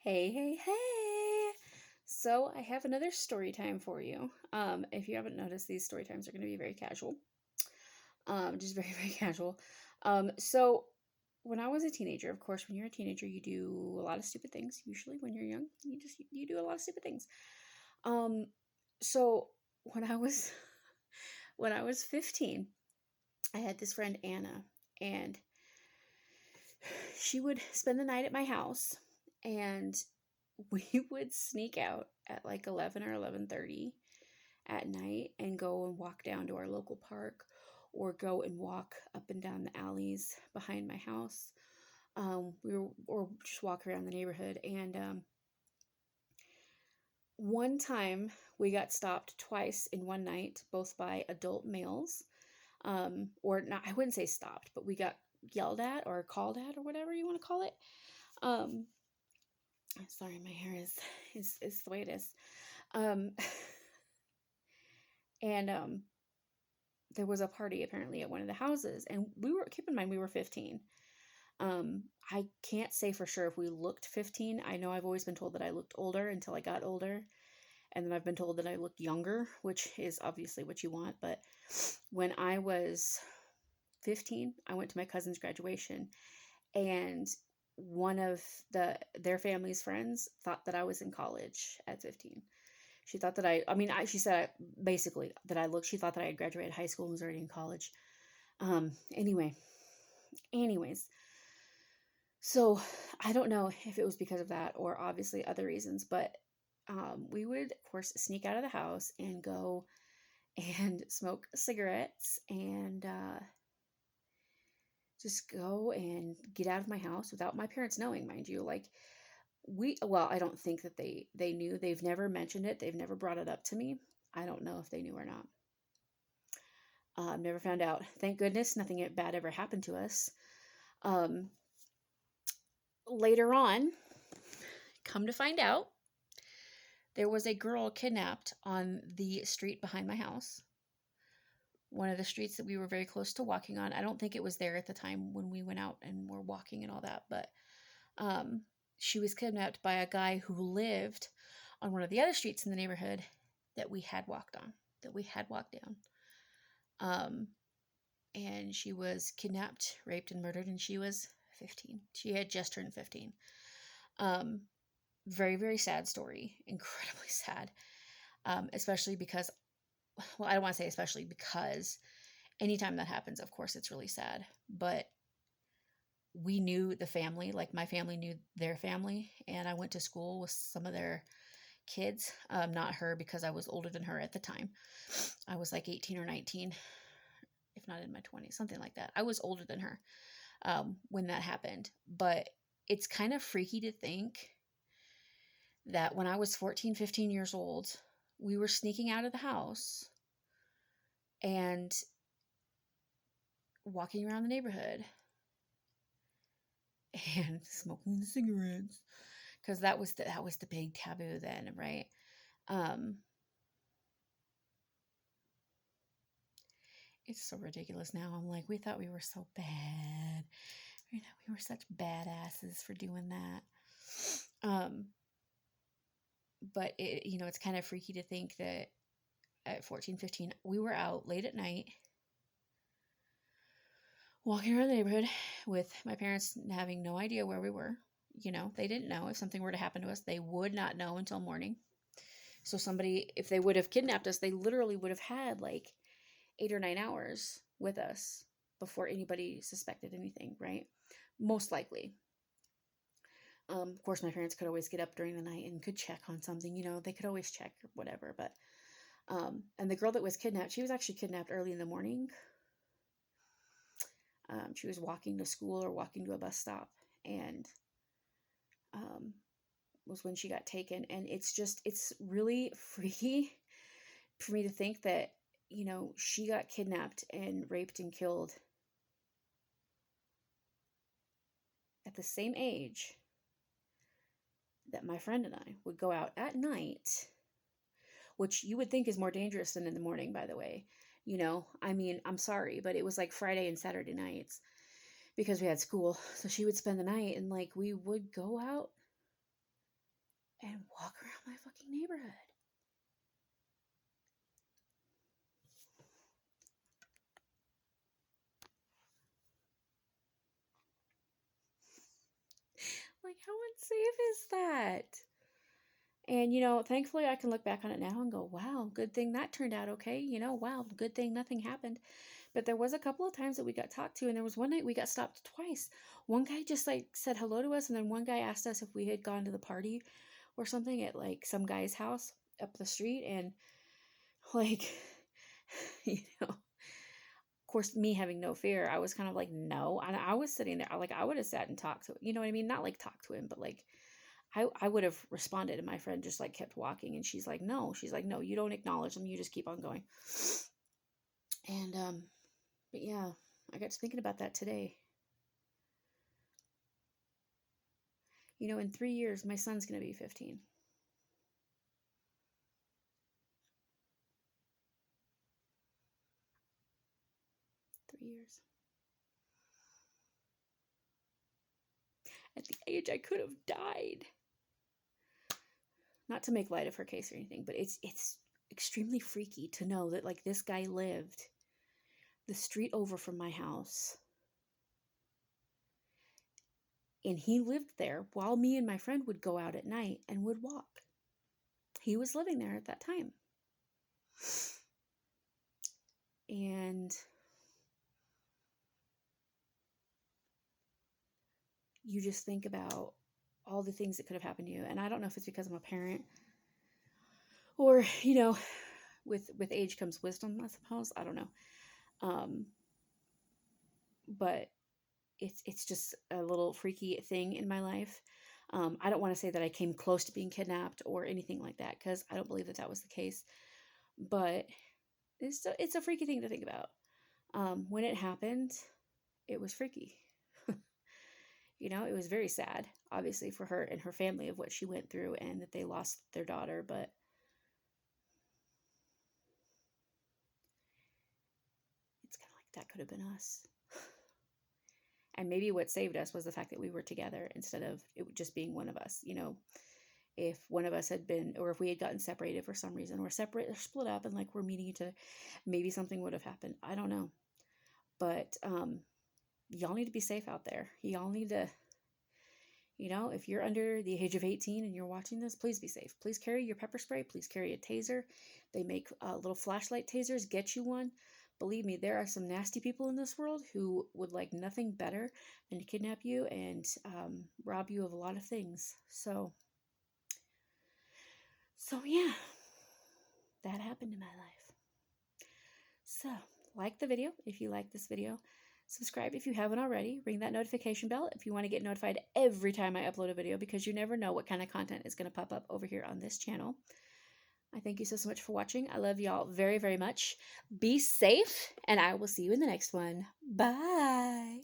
Hey, hey, hey! So I have another story time for you. If you haven't noticed, these story times are going to be very casual. Just very, very casual. So when I was a teenager, of course, when you're a teenager, you do a lot of stupid things. Usually, when you're young, you do a lot of stupid things. Um, so when I was when I was 15, I had this friend Anna, and she would spend the night at my house, and we would sneak out at like 11 or 11:30 at night and go and walk down to our local park or go and walk up and down the alleys behind my house. We were or just walk around the neighborhood, and one time we got stopped twice in one night, both by adult males. Or not, I wouldn't say stopped, but we got yelled at or called at or whatever you want to call it. um Sorry, my hair is the way it is. Um, and there was a party apparently at one of the houses, and we were, keep in mind, we were 15. I can't say for sure if we looked 15. I know I've always been told that I looked older until I got older, and then I've been told that I looked younger, which is obviously what you want. But when I was 15, I went to my cousin's graduation, and one of their family's friends thought that I was in college at 15. She thought that she said basically that she thought that I had graduated high school and was already in college. Anyway, anyways, so I don't know if it was because of that or obviously other reasons, but we would, of course, sneak out of the house and go and smoke cigarettes and just go and get out of my house without my parents knowing, mind you. Like, well, I don't think that they knew. They've never mentioned it. They've never brought it up to me. I don't know if they knew or not. Never found out. Thank goodness nothing bad ever happened to us. Um, Later on, come to find out, there was a girl kidnapped on the street behind my house. One of the streets that we were very close to walking on. I don't think it was there at the time when we went out and were walking and all that, but um, she was kidnapped by a guy who lived on one of the other streets in the neighborhood that we had walked on, that we had walked down. And she was kidnapped, raped, and murdered, and she was 15. She had just turned 15. Um, Very, very sad story. Incredibly sad. Especially because, well, I don't want to say especially because anytime that happens, of course, it's really sad. But we knew the family, like my family knew their family, and I went to school with some of their kids. Not her, because I was older than her at the time. I was like 18 or 19, if not in my 20s, something like that. I was older than her when that happened. But it's kind of freaky to think that when I was 14, 15 years old, we were sneaking out of the house and walking around the neighborhood and smoking cigarettes, because that was the big taboo then, right? Um, it's so ridiculous now. I'm like, we thought we were so bad. We thought we were such badasses for doing that. But it's kind of freaky to think that at 14, 15, we were out late at night walking around the neighborhood with my parents having no idea where we were. They didn't know if something were to happen to us. They would not know until morning. So somebody, if they would have kidnapped us, they literally would have had like 8 or 9 hours with us before anybody suspected anything, right? Most likely. Of course, my parents could always get up during the night and could check on something. They could always check or whatever. But and the girl that was kidnapped, she was actually kidnapped early in the morning. She was walking to school or walking to a bus stop, and was when she got taken. And it's really freaky for me to think that she got kidnapped and raped and killed at the same age that my friend and I would go out at night, which you would think is more dangerous than in the morning, by the way. I'm sorry, but it was like Friday and Saturday nights because we had school. So she would spend the night, and like we would go out and walk around my fucking neighborhood. Like, how unsafe is that? And, thankfully I can look back on it now and go, wow, good thing that turned out okay. Wow, good thing nothing happened. But there was a couple of times that we got talked to, and there was one night we got stopped twice. One guy just like said hello to us, and then one guy asked us if we had gone to the party or something at like some guy's house up the street. And like, of course, me having no fear, I was kind of like, no. And I was sitting there, like, I would have sat and talked to him. You know what I mean? Not like talk to him, but like, I would have responded, and my friend just like kept walking, and she's like, no, you don't acknowledge them, you just keep on going. And but yeah, I got to thinking about that today. In 3 years my son's going to be 15. 3 years. At the age I could have died. Not to make light of her case or anything, but it's extremely freaky to know that like this guy lived the street over from my house, and he lived there while me and my friend would go out at night and would walk. He was living there at that time. And you just think about all the things that could have happened to you. And I don't know if it's because I'm a parent or, with age comes wisdom, I suppose. I don't know. But it's just a little freaky thing in my life. I don't want to say that I came close to being kidnapped or anything like that, because I don't believe that was the case. But it's a freaky thing to think about. When it happened, it was freaky. It was very sad, obviously, for her and her family of what she went through and that they lost their daughter. But it's kind of like that could have been us. And maybe what saved us was the fact that we were together instead of it just being one of us. If one of us had been, or if we had gotten separated for some reason, or separate or split up and like we're meeting each other, maybe something would have happened. I don't know. But y'all need to be safe out there. Y'all need to, if you're under the age of 18 and you're watching this, please be safe. Please carry your pepper spray. Please carry a taser. They make little flashlight tasers. Get you one. Believe me, there are some nasty people in this world who would like nothing better than to kidnap you and rob you of a lot of things. So yeah, that happened in my life. So like the video if you like this video. Subscribe if you haven't already. Ring that notification bell if you want to get notified every time I upload a video, because you never know what kind of content is going to pop up over here on this channel. I thank you so much for watching. I love y'all very, very much. Be safe, and I will see you in the next one. Bye.